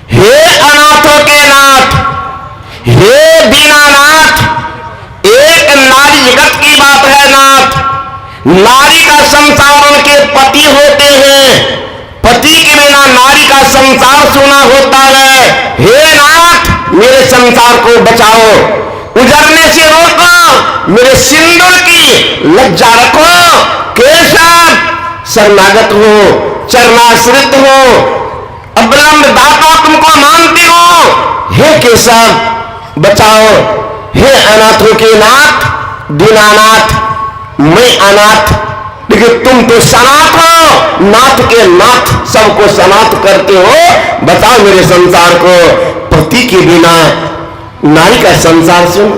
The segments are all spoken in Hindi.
हे अनाथों के नाथ, हे दीनानाथ, एक नारी जगत की बात है नाथ। नारी का संसार उनके पति होते हैं, पति के बिना नारी का संसार सोना होता है। हे नाथ, मेरे संसार को बचाओ, उजड़ने से रोको, मेरे सिंदूर की लज्जा रखो। केशव, शरणागत हो, चरणाश्रित हो, अवलंब दाता तुमको मानते हो। हे केशव बचाओ, हे अनाथों के नाथ, दीनानाथ, मैं अनाथ, लेकिन तुम तो सनाथ हो, नाथ के नाथ सबको सनाथ करते हो, बचाओ मेरे संसार को। पति के बिना नारी का संसार सुन,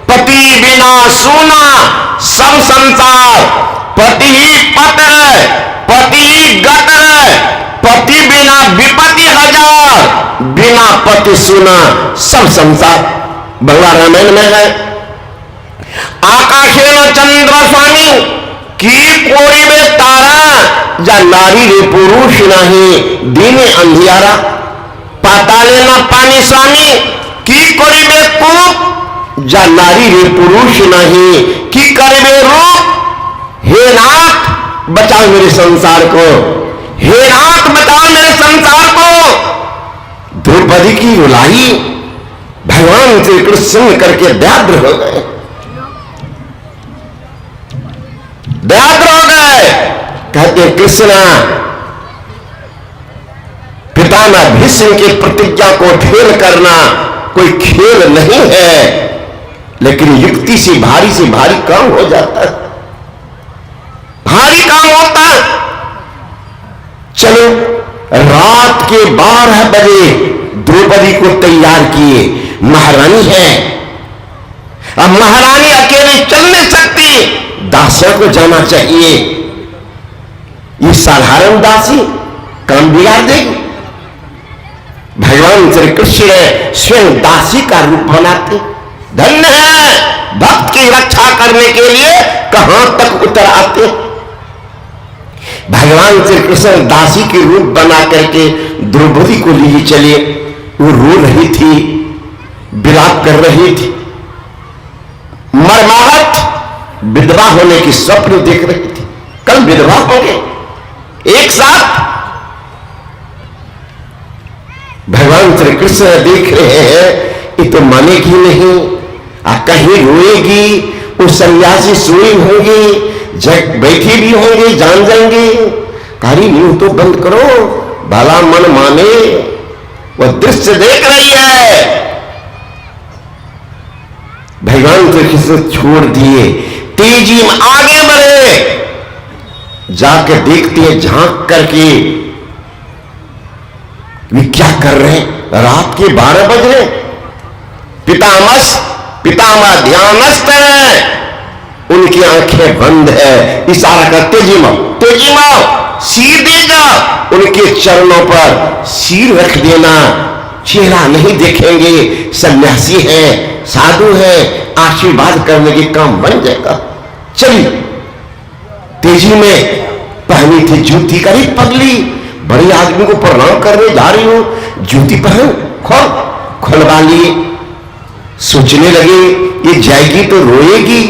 पति बिना सोना सब संसार, पति ही पत है, पति ही गत है, पति बिना विपत्ति हजार, बिना पति सुना सब संसार। भगवान रामायण में है, आकाशे न चंद्र स्वामी की कोई में तारा, जा नारी रे पुरुष नहीं दीने अंधियारा। पाताले न पानी स्वामी की कोई में कूप, जा नारी रे पुरुष नहीं की करे में रूप। हे नाथ बचाओ मेरे संसार को, हे नाथ बचाओ मेरे संसार को। द्रौपदी की रुलाई भगवान श्री कृष्ण करके व्याघ्र हो गए, व्याघ्र हो गए। कहते कृष्णा, पितामह भीष्म की प्रतिज्ञा को फेल करना कोई खेल नहीं है, लेकिन युक्ति से भारी काम हो जाता है, भारी काम होता है। चलो रात के 12 बजे द्रौपदी को तैयार किए, महारानी है। अब महारानी अकेले चल नहीं सकती, दासियों को जाना चाहिए। ये साधारण दासी काम बिगाड़ देगी। भगवान श्री कृष्ण स्वयं दासी का रूप बनाते, धन्य है भक्त की रक्षा करने के लिए कहां तक उतर आते। भगवान श्री कृष्ण दासी के रूप बना करके द्रौपदी को लिए चले। वो रो रही थी, विलाप कर रही थी, मर्माहत विधवा होने की स्वप्न देख रही थी। कल विधवा होंगे एक साथ। भगवान श्री कृष्ण देख रहे हैं, ये तो मानेगी नहीं, कहीं रोएगी, वो सन्यासी सोई होगी, बैठी भी होंगे, जान जाएंगे। कारी नींद तो बंद करो, भला मन माने। वो दृश्य देख रही है। भगवान श्री कृष्ण छोड़ दिए, तेजी में आगे बढ़े, जाके देखती है झांक करके वे क्या कर रहे हैं। रात के 12 बज रहे, पितामह ध्यानस्थ है, उनकी आंखें बंद है। इशारा कर तेजी माओ, सिर दे जा, उनके चरणों पर सिर रख देना। चेहरा नहीं देखेंगे, सन्यासी है, साधु है, आशीर्वाद करने के काम बन जाएगा। चली तेजी में पहनी थी जूती, करी पगली, बड़े आदमी को प्रणाम करने जा रही हूं, जूती पहन, खुलवा ली। सोचने लगे ये जाएगी तो रोएगी,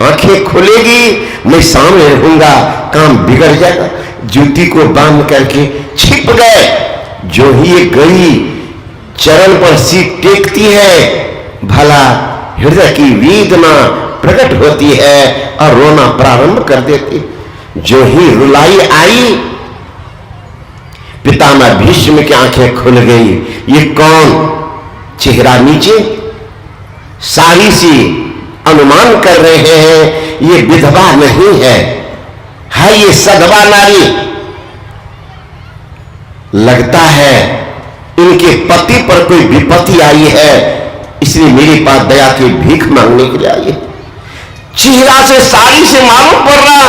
आंखें खुलेगी, मैं सामने रहूंगा, काम बिगड़ जाएगा। जूती को बांध करके छिप गए। जो ही ये गई चरण पर सिर टेकती है, भला हृदय की वेदना प्रकट होती है और रोना प्रारंभ कर देती। जो ही रुलाई आई, पितामह भीष्म की आंखें खुल गई। ये कौन? चेहरा नीचे, सारी सी अनुमान कर रहे हैं ये विधवा नहीं है ये सधवा नारी। लगता है इनके पति पर कोई विपत्ति आई है, इसलिए मेरे पास दया की भीख मांगने के लिए आई है। चेहरा से, साड़ी से मालूम पड़ रहा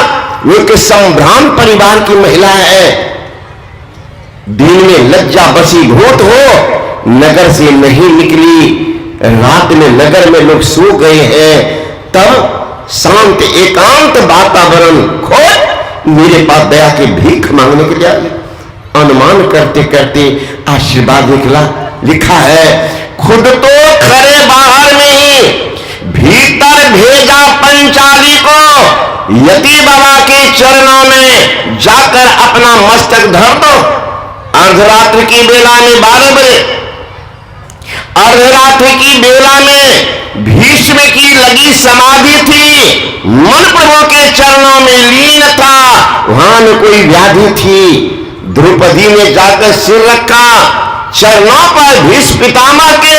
वो कि संभ्राम परिवार की महिला है। दिन में लज्जा बसीभूत हो, नगर से नहीं निकली, रात में नगर में लोग सो गए हैं, तब शांत एकांत वातावरण खोज मेरे पास दया की भीख मांगने के लिए आई। अनुमान करते करते आशीर्वाद लिखा है, खुद तो खरे बाहर में ही भीतर भेजा पंचाली को, यति बाबा के चरणों में जाकर अपना मस्तक धर दो। अर्धरात्रि की बेला में 12 बजे अर्धरात्रि की बेला में भीष्म की लगी समाधि थी, मन प्रभु के चरणों में लीन था, वहां न कोई व्याधि थी। द्रौपदी ने जाकर सिर रखा चरणों पर, भीष्म पितामह के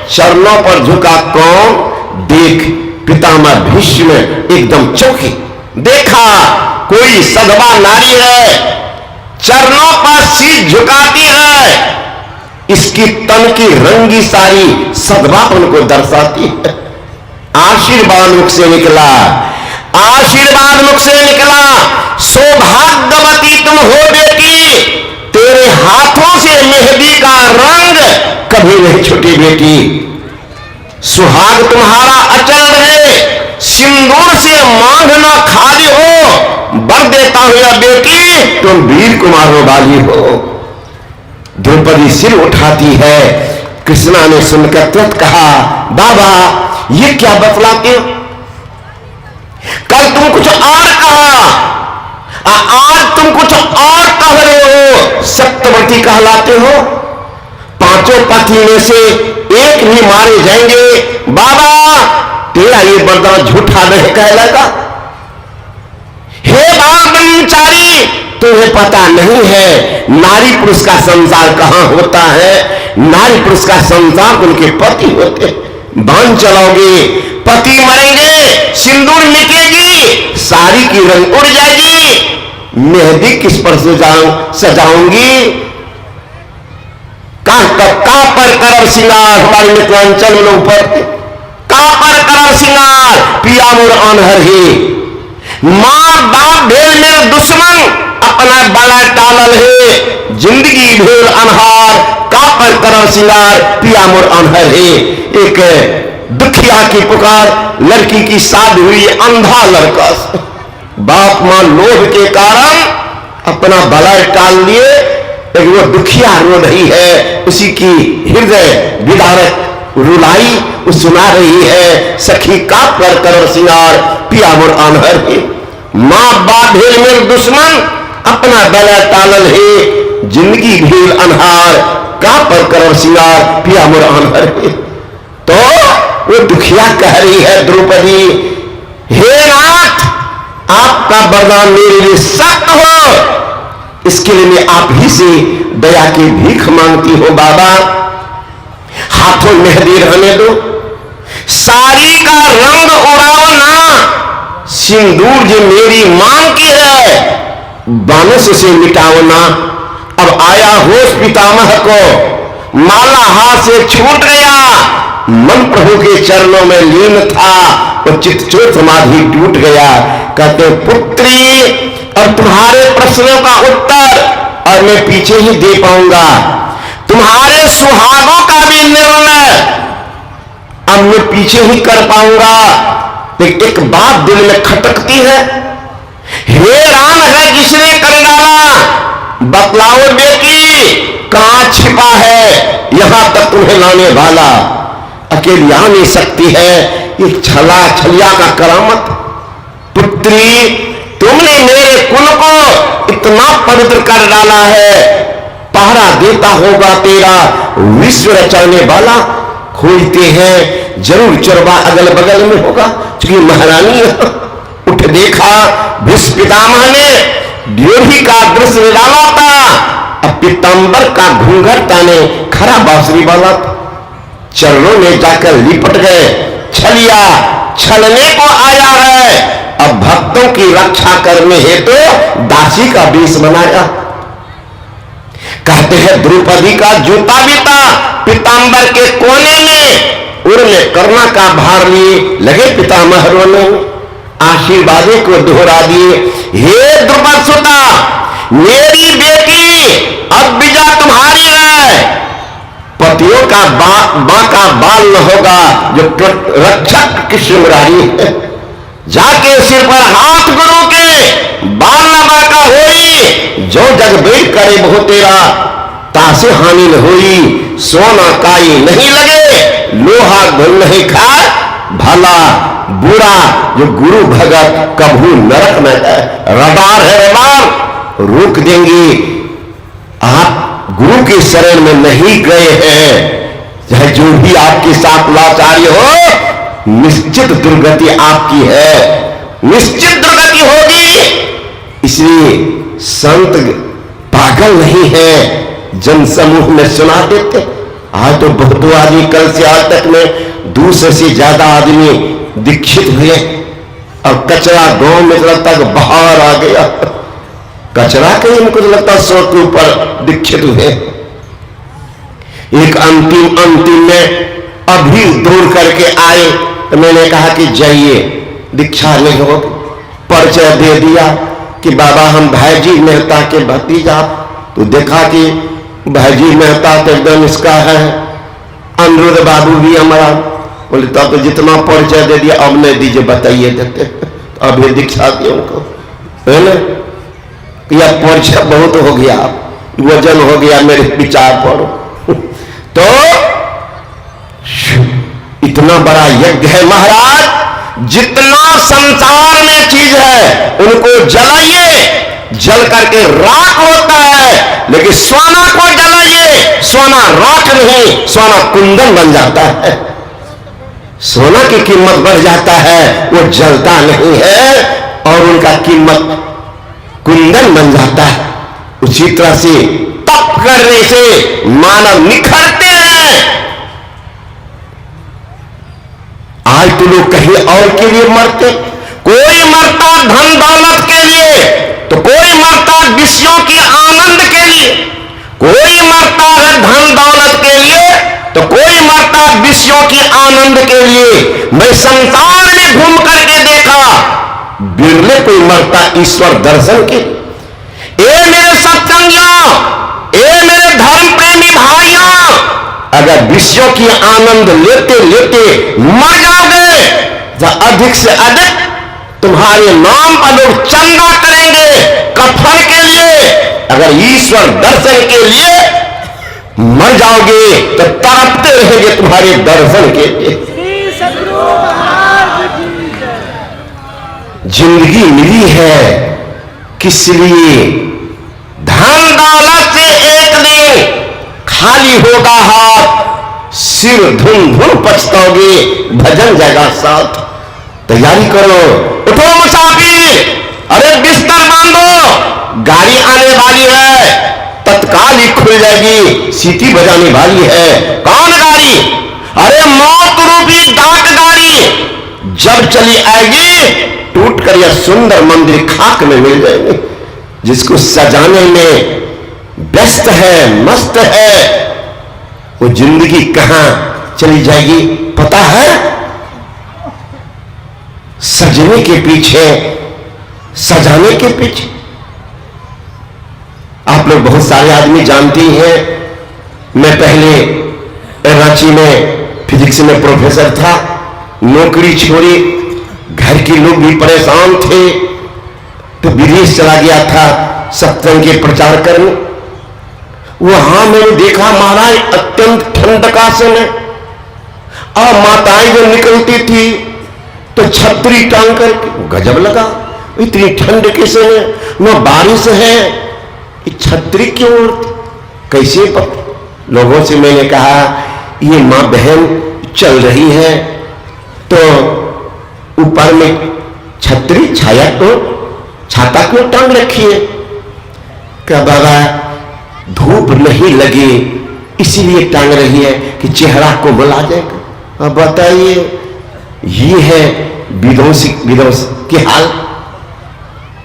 चरणों पर झुका। कौन? देख पितामह भीष्म एकदम चौंके, देखा कोई सधवा नारी है, चरणों पर शीश झुकाती है, इसकी तन की रंगी सारी सद्भावन को दर्शाती है। आशीर्वाद मुख से निकला, आशीर्वाद मुख से निकला, सौभाग्यवती तुम हो बेटी, तेरे हाथों से मेहंदी का रंग कभी नहीं छूटी बेटी, सुहाग तुम्हारा अचल रहे, सिंदूर से मांग न खाली हो, बर देता हुआ बेटी तुम वीर कुमारों वाली हो। द्रौपदी सिर उठाती है। कृष्णा ने सुनकर तुरंत कहा, बाबा ये क्या बतलाते हो? कल तुम कुछ और कहा, आज तुम कुछ और कह रहे हो, सत्यवती कहलाते हो, पांचों पति में से एक ही मारे जाएंगे। बाबा तेरा ये वरदान झूठा नहीं कहलाएगा। हे बाल ब्रह्मचारी, तुम्हें पता नहीं है नारी पुरुष का संसार कहां होता है। नारी पुरुष का संसार उनके पति होते। बाण चलाओगे, पति मरेंगे, सिंदूर मिटेगी, साड़ी की रंग उड़ जाएगी, मेहंदी किस पर सजाऊंगी? का पर करब सिंगार, हमारे मिथिलांचल में लोग पढ़ते, का पर करब सिंगार पिया मोर अनहर ही, मां बाप भेल मेरे दुश्मन, अपना बड़ा टालल है, जिंदगी भेल अनहार, का पर करब सिंगार पिया मोर अनहर है। एक दुखिया की पुकार, लड़की की शादी हुई, अंधा लड़का, बाप मां लोभ के कारण अपना भला टाल लिए, वो दुखिया रो रही है, उसी की हृदय विदारक रुलाई वो सुना रही है, सखी का पर करो सिंगार पिया मोर अनहर है, मां बाप भेल मेरे दुश्मन, अपना बला टालल है, जिंदगी भेल अनहार, का पर करो सिंगार पिया मोर अनहर है। तो वो दुखिया कह रही है द्रौपदी, हे नाथ आपका वरदान मेरे लिए सत्य हो, इसके लिए मैं आप ही से दया की भीख मांगती हूं। बाबा हाथों मेहंदी रहने दो, साड़ी का रंग उड़ाओ ना, सिंदूर जो मेरी मांग की है बानस से मिटाओ ना। अब आया होश पितामह को, माला हाथ से छूट गया, मन प्रभु के चरणों में लीन था, वो चित्तचोर समाधि टूट गया। कहते पुत्री और तुम्हारे प्रश्नों का उत्तर और मैं पीछे ही दे पाऊंगा, तुम्हारे सुहागों का भी निर्णय अब मैं पीछे ही कर पाऊंगा। लेकिन एक बात दिल में खटकती है, हे राम है जिसने कर डाला, बतलाओ बेटी कहां छिपा है, यहां तक तुम्हें लाने वाला अकेली आ नहीं सकती है, एक छला छलिया का करामत। पुत्री तुमने मेरे कुल को इतना पवित्र कर डाला है, पहरा देता होगा तेरा विश्व रचाने वाला, खोजते हैं जरूर चरवा अगल बगल में होगा, क्योंकि महारानी उठ देखा, भीष्म पितामह ने ड्योढ़ी का दृश्य डाला था, अब पीतांबर का घूंघट ताने खरा बांसुरी वाला, चरणों में जाकर लिपट गए। छलिया छलने को आया है, अब भक्तों की रक्षा करने हेतु तो दासी का वेश बनाया। कहते हैं द्रौपदी का जूता भी था पीतांबर के कोने में, उड़ने करना का भार लिए लगे पितामह रोने, आशीर्वादों को दोहरा दिए। हे द्रुपद सुता मेरी बेटी, अब विजा तुम्हारी है, पतियों का बांका बाल न होगा, जो रक्षक कृष्ण मुरारी है, जाके सिर पर हाथ गुरु के, बाल न बाका होई, जो जग बेट करे बहु तेरा, तासे हानि न होई, सोना काई नहीं लगे, लोहा घुल नहीं खाए, भला बुरा जो गुरु भगत कभू नरक में है। रडार है रडार, रोक देंगे। आप गुरु के शरण में नहीं गए हैं, चाहे जो भी आपके साथ लाचार्य हो, निश्चित दुर्गति आपकी है, निश्चित दुर्गति होगी। इसलिए संत पागल नहीं है, जन समूह में सुना देते। आज तो बहुत आदमी, कल से आज तक में 200 से ज्यादा आदमी दीक्षित हुए, और कचरा गांव में लगता है बाहर आ गया। कचरा कहीं मुझे लगता 100 के ऊपर दीक्षित हुए। एक अंतिम में अभी दूर करके आए, तो मैंने कहा कि जाइए, दीक्षा नहीं होगी। परिचय दे दिया कि बाबा हम भाईजी मेहता के भतीजा। तो देखा कि भाईजी मेहता तो एकदम इसका है, अनिरुद्ध बाबू भी हमारा। बोले तब तो जितना परिचय दे दिया, अब नहीं दीजिए, बताइए देते, अब ये दीक्षा दिए उनको, है ना। यह परिचय बहुत हो गया, वजन हो गया मेरे विचार पर। तो इतना बड़ा यज्ञ है महाराज, जितना संसार में चीज है उनको जलाइए, जल करके राख होता है, लेकिन सोना को जलाइए, सोना राख नहीं, सोना कुंदन बन जाता है। सोना की कीमत बढ़ जाता है, वो जलता नहीं है, और उनका कीमत कुंदन बन जाता है। उसी तरह से तप करने से मानव निखरते हैं। आज तो लोग कहीं और के लिए मरते, कोई मरता धन दौलत के लिए, तो कोई मरता विषयों के आनंद के लिए, कोई मरता है धन दौलत के लिए, तो कोई मरता विषयों के आनंद के लिए। मैं संसार में घूम करके देखा, बिरले कोई मरता ईश्वर दर्शन के। ए मेरे सत्संगियों, ए मेरे धर्म प्रेमी भाइयों, अगर विषयों की आनंद लेते लेते मर जाओगे, तो अधिक से अधिक तुम्हारे नाम पर लोग चंदा करेंगे कफन के लिए। अगर ईश्वर दर्शन के लिए मर जाओगे तो तड़पते रहेंगे तुम्हारे दर्शन के लिए। जिंदगी मिली है किस लिए? धन दौलत से एक दिन खाली होगा हाथ, सिर धुन धुन पछताओगे, भजन जाएगा साथ। तैयारी करो, उठो मुसाफिर, अरे बिस्तर बांधो, गाड़ी आने वाली है, तत्काल ही खुल जाएगी, सीटी बजाने वाली है। कौन गाड़ी? अरे मौत रूपी डाक गाड़ी जब चली आएगी, टूट कर यह सुंदर मंदिर खाक में मिल जाएंगे। जिसको सजाने में व्यस्त है, मस्त है, वो जिंदगी कहां चली जाएगी पता है? सजने के पीछे, सजाने के पीछे। आप लोग बहुत सारे आदमी जानते हैं, मैं पहले रांची में फिजिक्स में प्रोफेसर था, नौकरी छोड़ी, घर के लोग भी परेशान थे, तो विदेश चला गया था सत्संग के प्रचार करने। वहां मैंने देखा महाराज अत्यंत ठंड का समय, और माताएं जो निकलती थी तो छतरी टांग करके, गजब लगा, इतनी ठंड के समय न बारिश है, छतरी क्यों उड़ती? कैसे पता? लोगों से मैंने कहा ये मां बहन चल रही है तो ऊपर में छतरी छाया तो छाता क्यों टांग रखी है? क्या बाबा धूप नहीं लगे इसीलिए टांग रही है कि चेहरा को बुला जाएगा। अब बताइए, ये है विदोष के हाल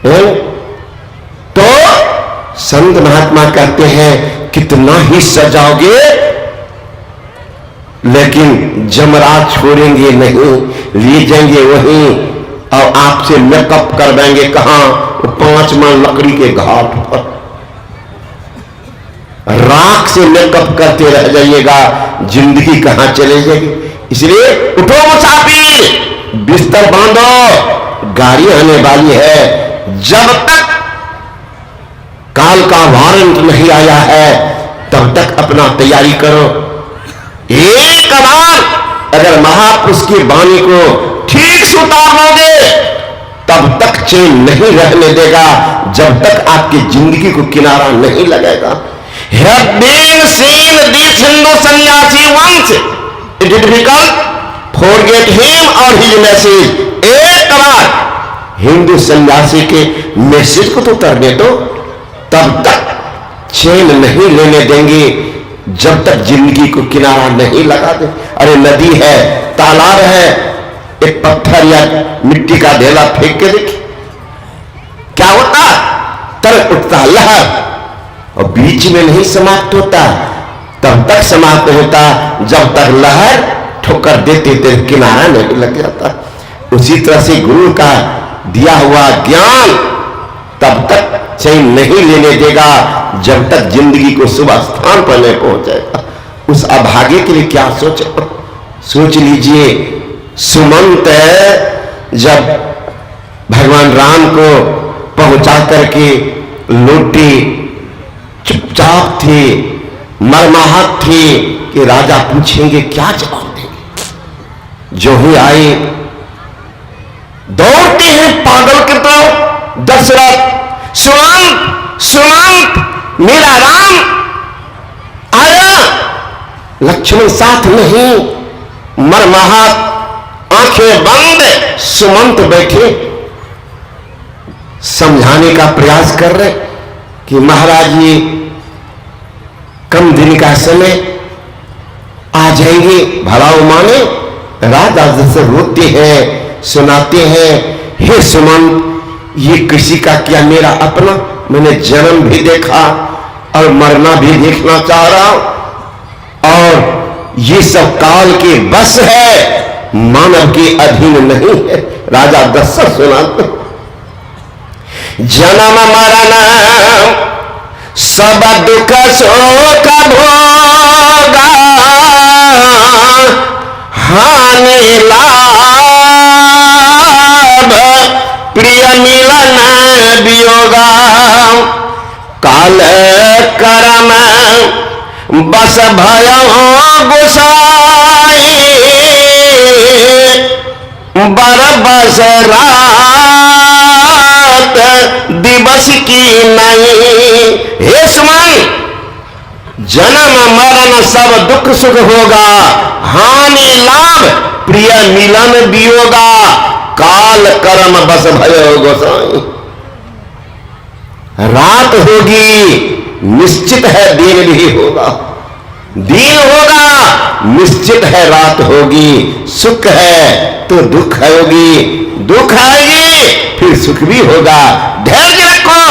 है? तो संत महात्मा कहते हैं कितना ही सजाओगे, लेकिन जमराज छोड़ेंगे नहीं, ले जाएंगे वहीं, और आपसे मेकअप कर देंगे कहां? 5 मन लकड़ी के घाट पर राख से मेकअप करते रह जाइएगा, जिंदगी कहां चले जाएगी। इसलिए उठो मुसाफिर, बिस्तर बांधो, गाड़ी आने वाली है। जब तक काल का वारंट नहीं आया है, तब तब तक अपना तैयारी करो। एक बार अगर महापुरुष की वाणी को ठीक से उतारोगे तब तक चैन नहीं रहने देगा, जब तक आपकी जिंदगी को किनारा नहीं लगेगा। Having seen this Hindu sannyasi once, it is difficult forget him or his message. एक बार हिंदू सन्यासी के मैसेज को तो उतारने दो, तब तक चैन नहीं लेने देंगे जब तक जिंदगी को किनारा नहीं लगा दे। अरे नदी है, तालाब है, एक पत्थर या मिट्टी का ढेला फेंक के देखिए, क्या होता? तर उठता लहर, और बीच में नहीं समाप्त होता, तब तक समाप्त होता जब तक लहर ठोकर देते थे किनारा नहीं लग जाता। उसी तरह से गुरु का दिया हुआ ज्ञान तब तक चैन नहीं लेने देगा जब तक जिंदगी को शुभ स्थान पर नहीं पहुंचेगा। उस अभागे के लिए क्या सोचे? सोच लीजिए, सुमंत जब भगवान राम को पहुंचा करके लौटे, चुपचाप थे, मरमाहत थे कि राजा पूछेंगे क्या जवाब देंगे। जो ही आए दौड़ते हैं पागल के तरफ, दशरथ सुमंत सुमंत मेरा राम आया, लक्ष्मण साथ नहीं, मरमाहत आंखें बंद, सुमंत बैठे समझाने का प्रयास कर रहे कि महाराज ये कम दिन का समय आ जाएंगे, भला वो माने? राजा जैसे रोते हैं, सुनाते हैं, हे सुमंत ये किसी का क्या, मेरा अपना, मैंने जन्म भी देखा और मरना भी देखना चाह रहा हूं, और ये सब काल के बस है, मानव के अधीन नहीं है। राजा दशरथ सुनाते, जन्म मरण सब दुख शोक भोगा, हानि लाभ प्रिय मिलन वियोगा, काल कर्म बस भयो गोसाई, बरबस रात दिवस की नहीं। हे सुमन, जन्म मरण सब दुख सुख होगा, हानि लाभ प्रिय मिलन वियोगा, काल कर्म बस भयो गोसाई। रात होगी निश्चित है, दिन भी होगा, दिन होगा निश्चित है, रात होगी, सुख है तो दुख होगी, दुख आएगी फिर सुख भी होगा। धैर्य रखो,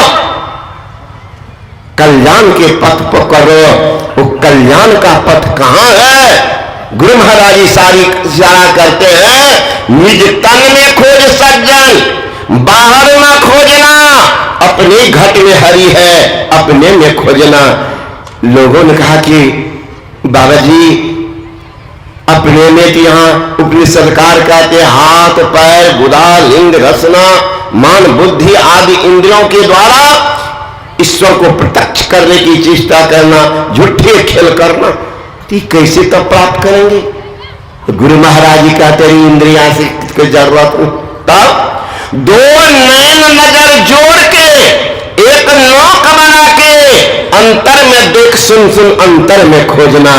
कल्याण के पथ पकड़ो। वो कल्याण का पथ कहां है? गुरु महाराज इशारा करते हैं, निज तन में खोज सज्जन, बाहर ना खोजना, अपने घट में हरि है, अपने में खोजना। लोगों ने कहा कि बाबा जी अपने में तो यहाँ उपनिषदकार कहते हाथ पैर गुदा लिंग रसना मान बुद्धि आदि इंद्रियों के द्वारा ईश्वर को प्रत्यक्ष करने की चेष्टा करना, झूठे खेल करना, तो कैसे तब प्राप्त करेंगे? तो गुरु महाराज जी कहते हैं इंद्रिया से कोई जरूरत नहीं। तब दो नैन नजर जोड़ के एक नौक बना के अंतर में देख सुन सुन अंतर में खोजना।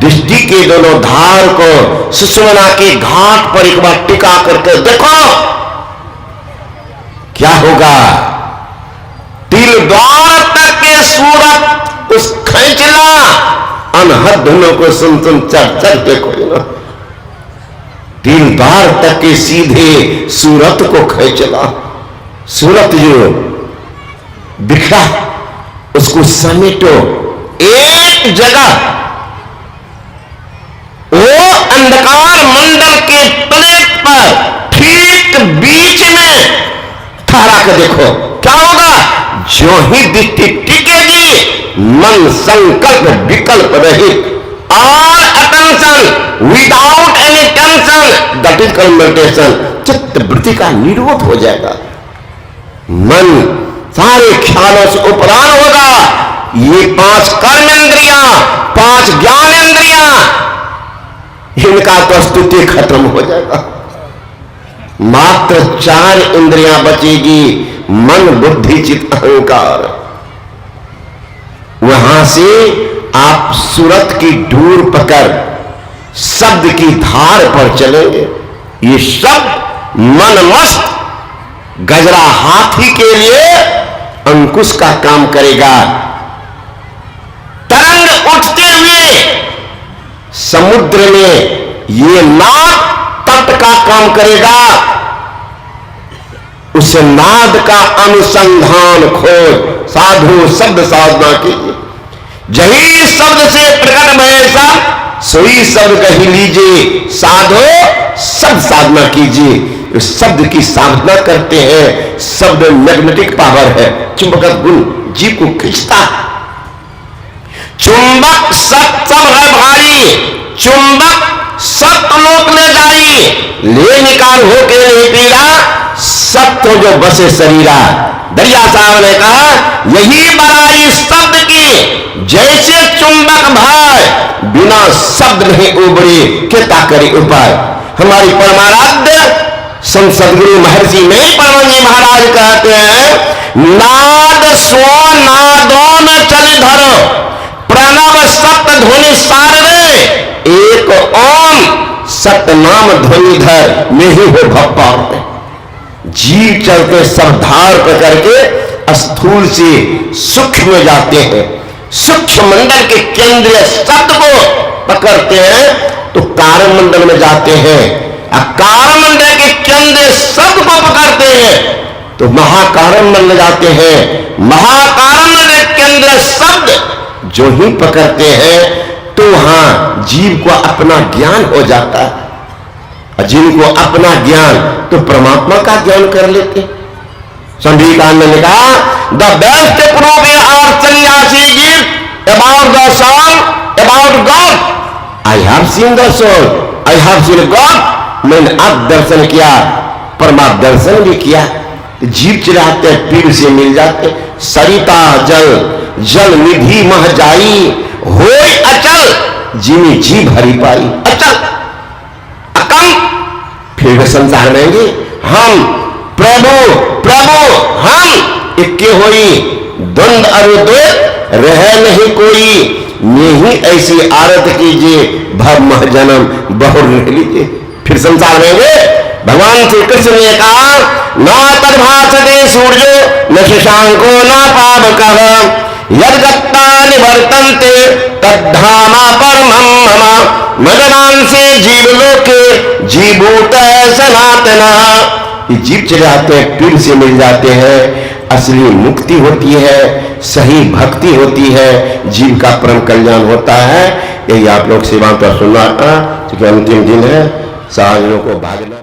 दृष्टि के दोनों धार को सुषुम्ना के घाट पर एक बार टिका करके देखो क्या होगा। तिल द्वार तक के सूरत उस खींचना, अनहद धुनों को सुन सुन चढ़ चढ़ के खोजना। तिल द्वार तक के सीधे सूरत को खींचना, सूरत जो बिखरा उसको समेटो एक जगह। वो अंधकार मंडल के प्लेट पर ठीक बीच में ठहरा कर देखो क्या होगा। जो ही दृष्टि टिकेगी मन संकल्प विकल्प रहित और attention without any tension, that is called meditation. चित्त वृत्ति का निरोध हो जाएगा, मन सारे ख्यालों से उपराम होगा, ये 5 कर्म इंद्रियां, 5 ज्ञान इंद्रियां, इनका तो स्तुति खत्म हो जाएगा। मात्र 4 इंद्रियां बचेगी, मन, बुद्धि, चित्त, अहंकार। वहां से आप सूरत की डोर पकड़ शब्द की धार पर चलेंगे। ये शब्द मन मस्त गजरा हाथी के लिए अंकुश का काम करेगा। तरंग उठते हुए समुद्र में ये नाद तट का काम करेगा। उस नाद का अनुसंधान खोज साधु शब्द साधना कीजिए। जही शब्द से प्रकट भय सोई शब्द कही लीजिए। साधो शब्द साधना कीजिए। इस शब्द की साधना करते हैं। शब्द मैग्नेटिक पावर है, चुंबक गुण जीव को खींचता है। चुंबक सत्सम है भाई, चुंबक सत्य लोक ले जाई, ले निकाल हो के नहीं पीरा, सत्य जो बसे शरीरा। दरिया साहब ने कहा यही बड़ाई शब्द की, जैसे चुंबक भाई बिना शब्द नहीं उबरे, क्या करे उपाय। हमारी परमाराध्य संत सदगुरु महर्षि में परम जी महाराज कहते हैं, नाद स्व नादों में चल धरो, प्रणव सत्य ध्वनि सारे, एक ओम सत्य नाम ध्वनि धर, में ही हो भक्ति। जीव चलते सब धार पर करके स्थूल से सूक्ष्म में जाते हैं। सूक्ष्म मंडल के केंद्रीय शब्द को पकड़ते हैं तो कारण मंडल में जाते हैं। कारण मंडल के केंद्रीय शब्द को पकड़ते हैं तो महाकारण मंडल जाते हैं। महाकारण मंडल केंद्रीय शब्द जो ही पकड़ते हैं तो वहां जीव को अपना ज्ञान हो जाता है। जिनको अपना ज्ञान तो परमात्मा का ज्ञान कर लेते। संधिकांड ने कहा the best proof are sannyasi give about the soul about God. I have seen the soul, I have seen God. मैंने अब दर्शन किया, परमात्मा दर्शन भी किया। जीव चिराते पीर से मिल जाते। सरिता जल जल निधि मह जाई, होय अचल जिमी जीव हरि पाई। अचल अकम फिर संसार में हम प्रभु प्रभु हम इक्के होई, द्वंद अरुद्वैत रह नहीं कोई। मैं ही ऐसी आरत कीजिए, भव जन्म बहुर लिख लीजिए। फिर संसार में भगवान श्री कृष्ण ने कहा न तद्भासते सूर्यो न शशांको न पावकः, यद्गत्ता निवर्तन्ते तद्धामा परमं मम, मदनांसे जीवलोके जीभूत सनातना। ये जीव चले जाते हैं, पीर से मिल जाते हैं। असली मुक्ति होती है, सही भक्ति होती है, जीव का परम कल्याण होता है। यही आप लोग सेवा पर सुनना, क्योंकि अंतिम दिन है, साधुओं को भागना।